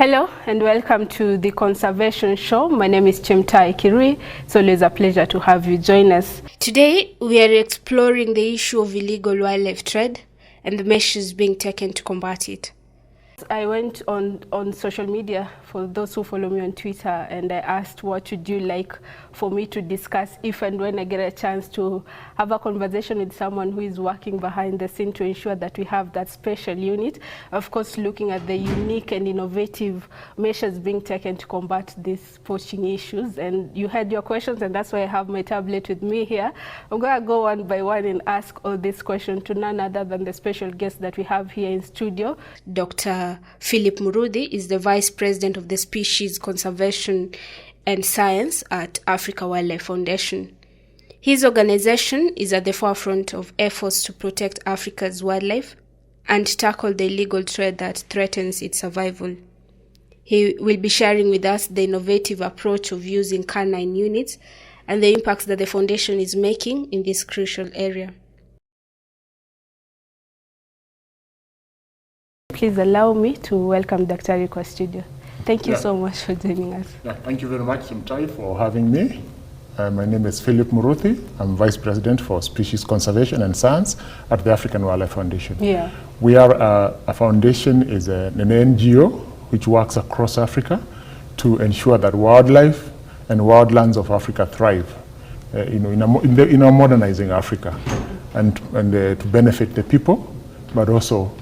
Hello and welcome to the Conservation Show. My name is Chemtai Kirui. It's always a pleasure to have you join us. Today we are exploring the issue of illegal wildlife trade and the measures being taken to combat it. I went on social media, for those who follow me on Twitter, and I asked what would you like for me to discuss if and when I get a chance to have a conversation with someone who is working behind the scene to ensure that we have that special unit. Of course, looking at the unique and innovative measures being taken to combat these poaching issues. And you had your questions, and that's why I have my tablet with me here. I'm going to go one by one and ask all these questions to none other than the special guest that we have here in studio. Dr. Philip Murudi is the Vice President of the Species Conservation and Science at Africa Wildlife Foundation. His organization is at the forefront of efforts to protect Africa's wildlife and tackle the illegal trade that threatens its survival. He will be sharing with us the innovative approach of using canine units and the impacts that the foundation is making in this crucial area. Please allow me to welcome Dr. Rico studio. Thank you so much for joining us. Thank you very much, Mtai, for having me. My name is Philip Muruthi. I'm Vice President for Species Conservation and Science at the African Wildlife Foundation. We are a foundation, is an NGO which works across Africa to ensure that wildlife and wildlands of Africa thrive in a modernizing Africa and to benefit the people, but also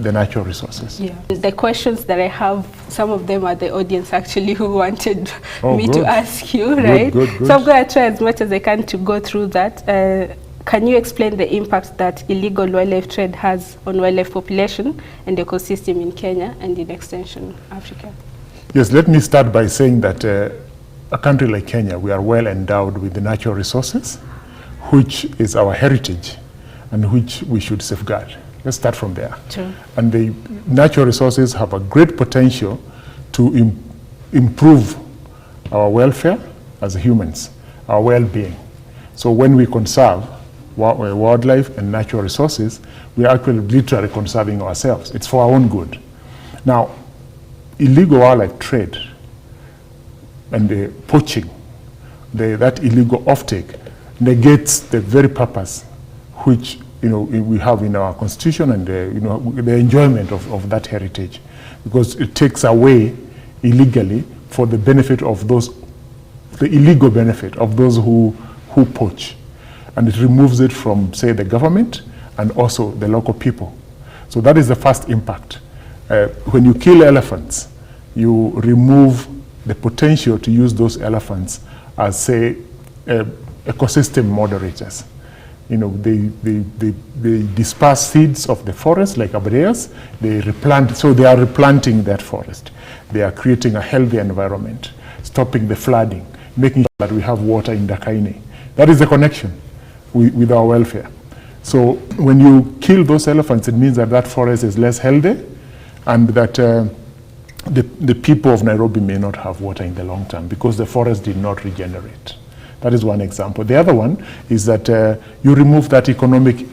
the natural resources. The questions that I have, some of them are the audience actually who wanted me to ask you, right? Good. So I'm going to try as much as I can to go through that. Can you explain the impact that illegal wildlife trade has on wildlife population and ecosystem in Kenya and in extension Africa? Yes, let me start by saying that a country like Kenya, we are well endowed with the natural resources, which is our heritage and which we should safeguard. Let's start from there. True. And the natural resources have a great potential to improve our welfare as humans, our well-being. So when we conserve wildlife and natural resources, we are actually literally conserving ourselves. It's for our own good. Now, illegal wildlife trade and the poaching, that illegal offtake negates the very purpose which we have in our constitution and the enjoyment of that heritage, because it takes away illegally for the benefit of those, the illegal benefit of those who poach, and it removes it from, say, the government and also the local people. So that is the first impact. When you kill elephants, you remove the potential to use those elephants as, say, ecosystem moderators. They disperse seeds of the forest like abreuas, they replant, so they are replanting that forest. They are creating a healthy environment, stopping the flooding, making sure that we have water in the Canine. That is the connection with our welfare. So when you kill those elephants, it means that that forest is less healthy and that the people of Nairobi may not have water in the long term because the forest did not regenerate. That is one example. The other one is that you remove that economic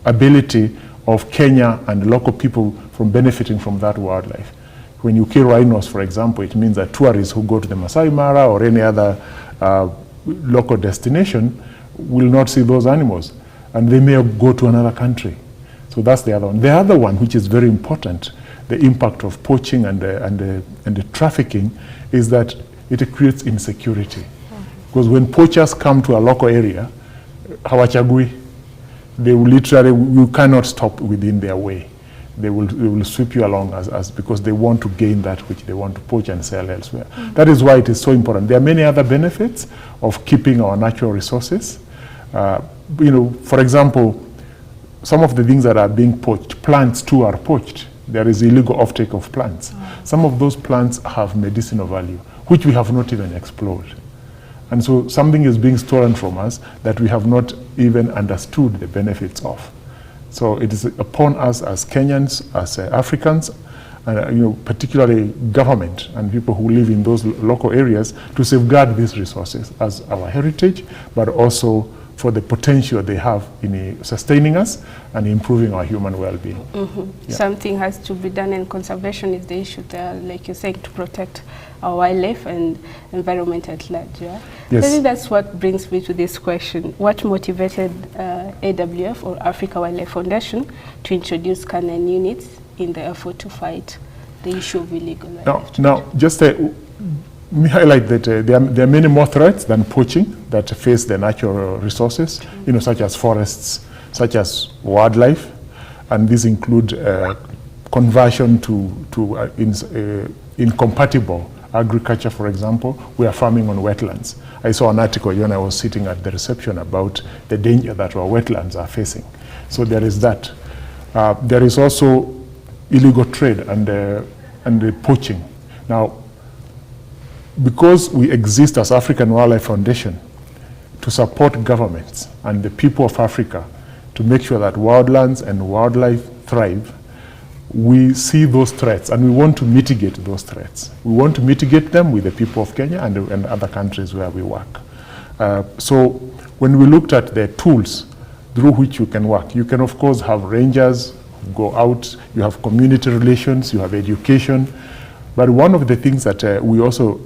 ability of Kenya and local people from benefiting from that wildlife. When you kill rhinos, for example, it means that tourists who go to the Masai Mara or any other local destination will not see those animals, and they may go to another country. So that's the other one. The other one, which is very important, the impact of poaching and the trafficking, is that it creates insecurity. Because when poachers come to a local area, hawachagui, they will literally, you cannot stop within their way. They will sweep you along because they want to gain that which they want to poach and sell elsewhere. That is why it is so important. There are many other benefits of keeping our natural resources. For example, some of the things that are being poached, plants too are poached. There is illegal offtake of plants. Some of those plants have medicinal value, which we have not even explored. And so something is being stolen from us that we have not even understood the benefits of. So it is upon us as Kenyans, as Africans, particularly government and people who live in those local areas, to safeguard these resources as our heritage, but also for the potential they have in sustaining us and improving our human well-being. Yeah. Something has to be done, and conservation is the issue there, like you're saying, to protect our wildlife and environment at large. Yeah? Yes. I think that's what brings me to this question. What motivated AWF, or Africa Wildlife Foundation, to introduce canine units in the effort to fight the issue of illegal wildlife trade? Now, just let me highlight that there are many more threats than poaching that face the natural resources, such as forests, such as wildlife, and these include conversion to incompatible agriculture. For example, we are farming on wetlands. I saw an article when I was sitting at the reception about the danger that our wetlands are facing. So there is that. There is also illegal trade and the poaching. Now, because we exist as African Wildlife Foundation to support governments and the people of Africa to make sure that wildlands and wildlife thrive, we see those threats and we want to mitigate those threats. We want to mitigate them with the people of Kenya and other countries where we work. So when we looked at the tools through which you can work, you can of course have rangers go out, you have community relations, you have education. But one of the things that we also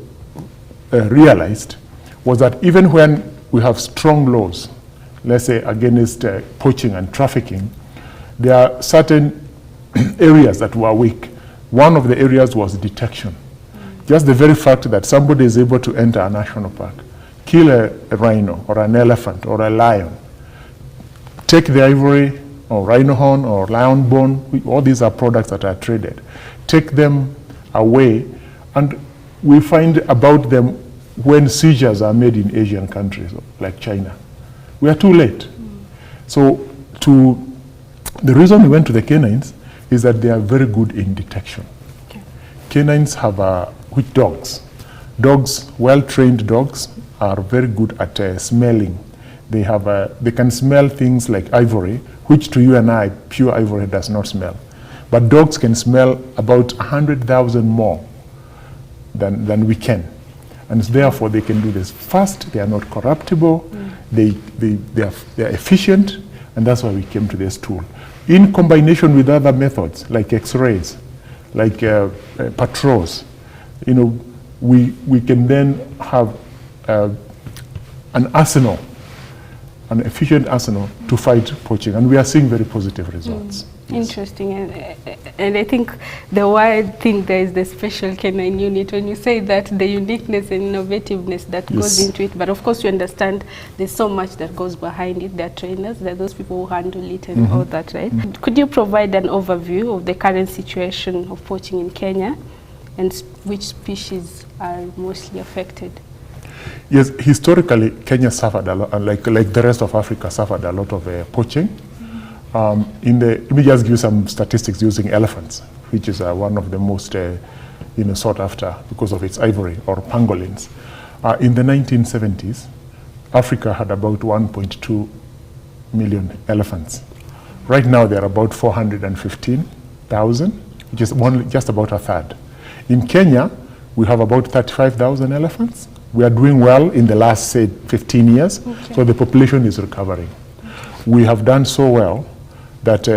realized was that even when we have strong laws, let's say against poaching and trafficking, there are certain areas that were weak. One of the areas was detection. Just the very fact that somebody is able to enter a national park, kill a rhino or an elephant or a lion, take the ivory or rhino horn or lion bone, all these are products that are traded, take them away, and we find about them when seizures are made in Asian countries like China. We are too late. So the reason we went to the canines is that they are very good in detection. Okay. Canines have with dogs. Dogs, well-trained dogs, are very good at smelling. They can smell things like ivory, which to you and I, pure ivory does not smell. But dogs can smell about 100,000 more than we can. And therefore they can do this fast, they are not corruptible, they are efficient, and that's why we came to this tool. In combination with other methods like X-rays, like patrols, we can then have an arsenal, an efficient arsenal to fight poaching, and we are seeing very positive results. Interesting, and I think the word thing there is the special canine unit. When you say that, the uniqueness and innovativeness that goes into it, but of course you understand there's so much that goes behind it. There are trainers, there are those people who handle it and all that, right? Could you provide an overview of the current situation of poaching in Kenya and which species are mostly affected? Yes, historically Kenya suffered a lot, like the rest of Africa suffered a lot of poaching. Let me just give you some statistics using elephants, which is one of the most sought after because of its ivory, or pangolins. In the 1970s, Africa had about 1.2 million elephants. Right now, there are about 415,000, which is just about a third. In Kenya, we have about 35,000 elephants. We are doing well in the last, say, 15 years, so the population is recovering. We have done so well that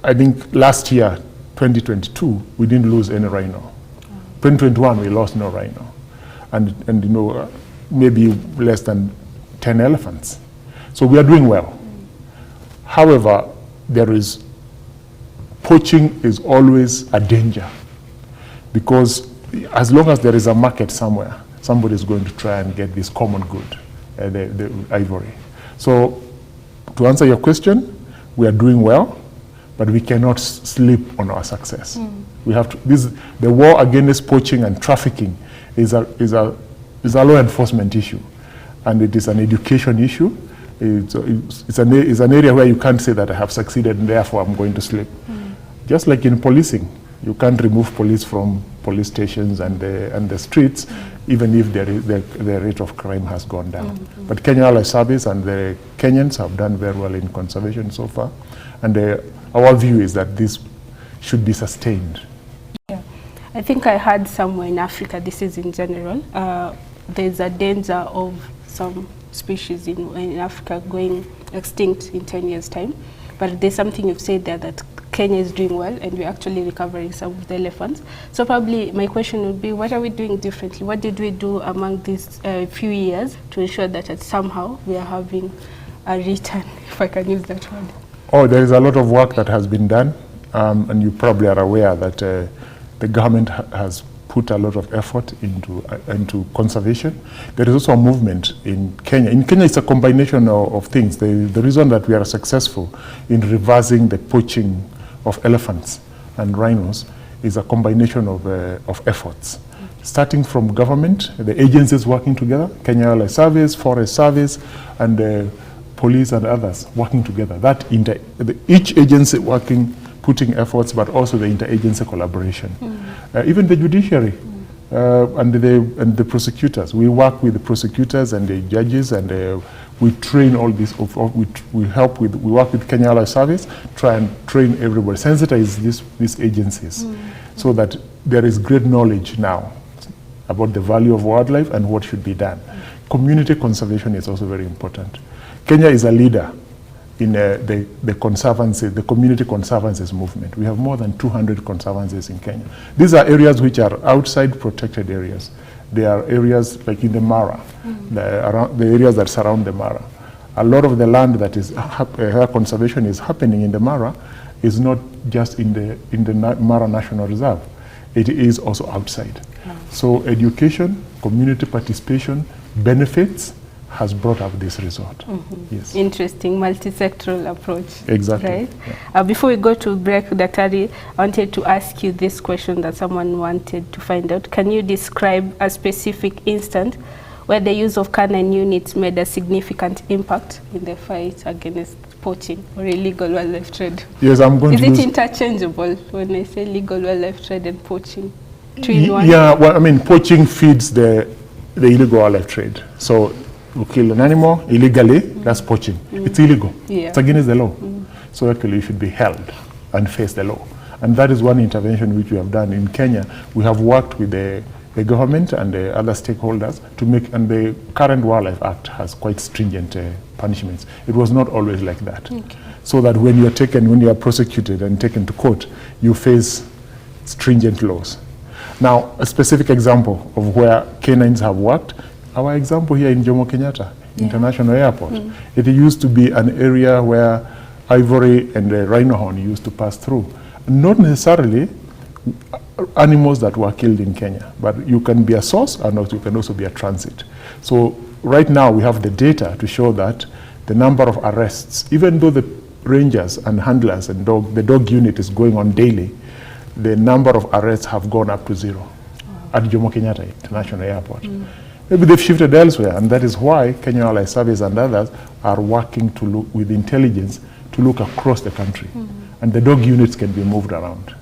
I think last year, 2022, we didn't lose any rhino. 2021, we lost no rhino. And maybe less than 10 elephants. So we are doing well. However, poaching is always a danger, because as long as there is a market somewhere, somebody is going to try and get this common good, the ivory. So to answer your question, we are doing well, but we cannot sleep on our success. We have to. The war against poaching and trafficking is a law enforcement issue, and it is an education issue. It's an area where you can't say that I have succeeded and therefore I'm going to sleep. Just like in policing, you can't remove police from police stations and the streets, even if the rate of crime has gone down. But Kenya Wildlife Service and the Kenyans have done very well in conservation so far, and our view is that this should be sustained. Yeah. I think I heard somewhere in Africa, this is in general, there's a danger of some species in Africa going extinct in 10 years' time. But there's something you've said there that Kenya is doing well, and we're actually recovering some of the elephants. So probably my question would be, what are we doing differently? What did we do among these few years to ensure that somehow we are having a return, if I can use that word? Oh, there is a lot of work that has been done, and you probably are aware that the government has put a lot of effort into conservation. There is also a movement in Kenya. In Kenya, it's a combination of things. The reason that we are successful in reversing the poaching of elephants and rhinos is a combination of efforts. Starting from government, the agencies working together, Kenya Wildlife Service, Forest Service, and police and others working together. Each agency putting efforts, but also the interagency collaboration. Even the judiciary and the prosecutors. We work with the prosecutors and the judges, and we train all this. We work with Kenya Wildlife Service, try and train everybody, sensitize these agencies, so that there is great knowledge now about the value of wildlife and what should be done. Community conservation is also very important. Kenya is a leader in the conservancy, the community conservancies movement. We have more than 200 conservancies in Kenya. These are areas which are outside protected areas. They are areas like in the Mara, the areas that surround the Mara. A lot of the land that is conservation is happening in the Mara is not just in the Mara National Reserve. It is also outside. So education, community participation, benefits has brought up this result. Yes. Interesting, multi-sectoral approach. Exactly. Right? Yeah. Before we go to break, Daktari, I wanted to ask you this question that someone wanted to find out. Can you describe a specific instance where the use of canine units made a significant impact in the fight against poaching or illegal wildlife trade? Yes, I'm going to use... Is it interchangeable when I say legal wildlife trade and poaching? Yeah, well, I mean, poaching feeds the illegal wildlife trade. So you kill an animal illegally, that's poaching. It's illegal. Yeah. It's against the law. So actually you should be held and face the law. And that is one intervention which we have done in Kenya. We have worked with the government and the other stakeholders to make, and the current Wildlife Act has quite stringent punishments. It was not always like that. Okay. So that when you are prosecuted and taken to court, you face stringent laws. Now, a specific example of where canines have worked, our example here in Jomo Kenyatta International Airport. It used to be an area where ivory and the rhino horn used to pass through. Not necessarily animals that were killed in Kenya, but you can be a source and you can also be a transit. So right now we have the data to show that the number of arrests, even though the rangers and handlers and the dog unit is going on daily, the number of arrests have gone up to 0 at Jomo Kenyatta International Airport. Maybe they've shifted elsewhere, and that is why Kenya Wildlife Service and others are working to look with intelligence to look across the country. And the dog units can be moved around.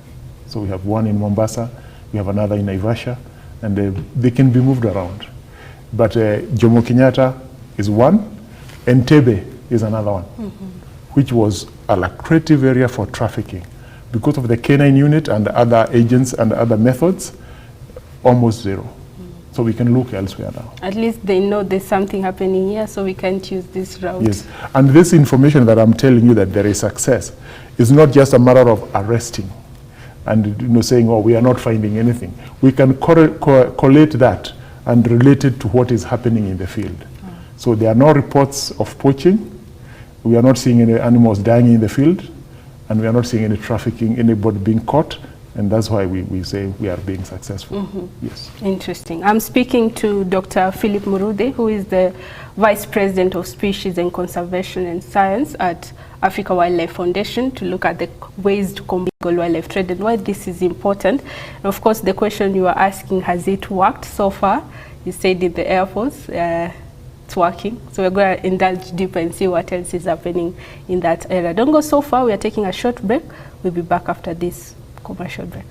So we have one in Mombasa, we have another in Naivasha, and they can be moved around. But Jomo Kenyatta is one, Entebbe is another one, which was a lucrative area for trafficking. Because of the canine unit and the other agents and other methods, almost 0. So we can look elsewhere now. At least they know there's something happening here, so we can't use this route. Yes, and this information that I'm telling you that there is success is not just a matter of arresting and saying, oh, we are not finding anything. We can collate that and relate it to what is happening in the field. So there are no reports of poaching. We are not seeing any animals dying in the field, and we are not seeing any trafficking, anybody being caught. And that's why we say we are being successful. Yes. Interesting. I'm speaking to Dr. Philip Murude, who is the Vice President of Species and Conservation and Science at Africa Wildlife Foundation, to look at the ways to combat illegal wildlife trade and why this is important. And of course, the question you are asking, has it worked so far? You said in the Air Force, it's working. So we're going to indulge deeper and see what else is happening in that area. Don't go so far. We are taking a short break. We'll be back after this commercial break.